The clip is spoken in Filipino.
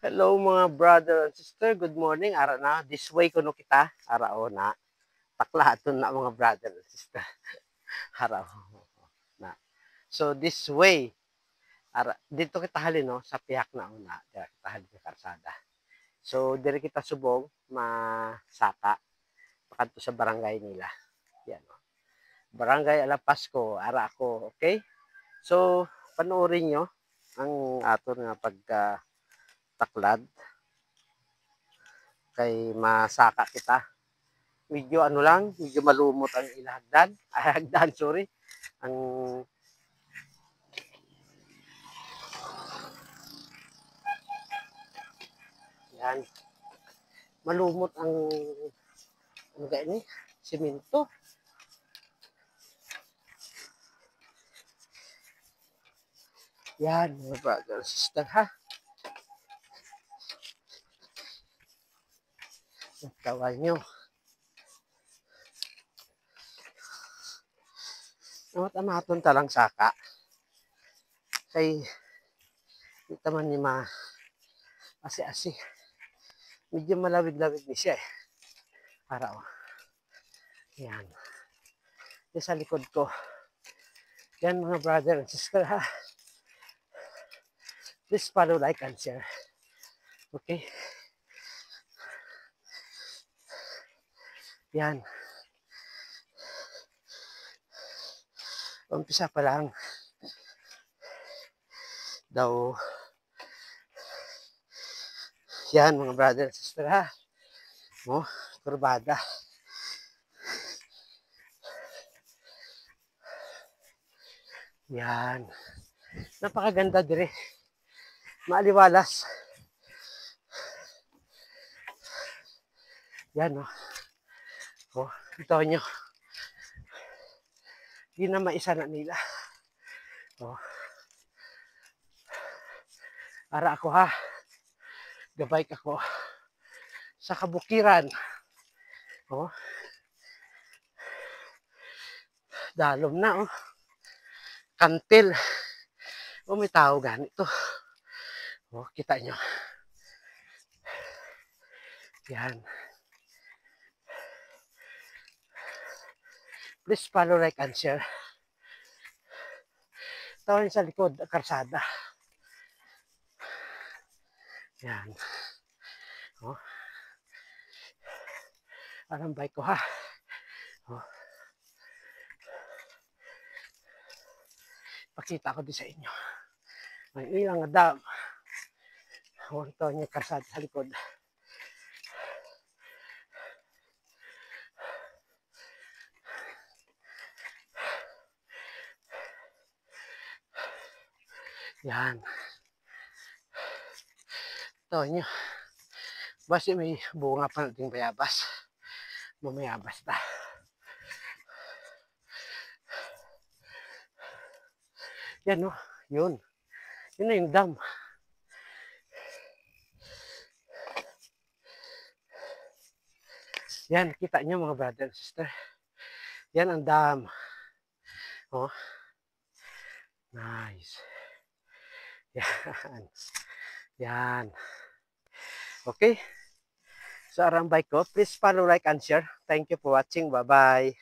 Hello mga brother and sister, good morning. Ara na, this way kuno kita. Ara o na, taklaton na mga brother and sister. Ara o na. So this way, ara, dito kita halin no, sa piyak na una, dito kita halin sa karsada. So dire kita subong, masaka, pakanto sa barangay nila. Yan o. Barangay Alapasco, ara ako, okay? So, panoorin nyo ang aton nga pagka taklad kay masaka kita. Medyo ano lang, medyo malumot ang ilahagdan. Ay, hagdan, sorry. Ang yan, malumot ang ano kaya ni, simento. Yan, mga brother, sister ha. Kawal nyo. Nawat amaton talang saka. Kay, kita man ni ma asi-asi. Medyo malawig-lawig ni siya eh. Para o. Yan. Yan sa likod ko. Yan mga brother and sister ha. Please follow, like, and share. Okay? Yan. Umpisa pa lang. Daw. Yan mga brother and sister ha. Oh, kurbada. Yan. Napakaganda dire. Maaliwalas. Yan oh. Oh, ito nyo. Hindi na maisa na nila. Oh. Para ako ha. Gabay ako sa kabukiran. Oh. Dalom na oh. Kantil. Oh, may tao ganito. Oh, kita nyo. Yan. Please follow, like, and share. Tawin sa likod, karsada. Yan. Oh. Parang bike ko ha. Oh. Pakita ko din sa inyo. May ilang dam. Oh, ito niya karsada sa likod. Yan. Ito nyo. Basta may bunga pa nating bayabas. Mamaya basta. Yan o. Yun. Yun na yung dam. Yan. Kita nyo mga brother and sister. Yan ang dam. Oh. Nice. Yan. Yan. Okay. So, arang bike ko. Please follow, like, and share. Thank you for watching. Bye-bye.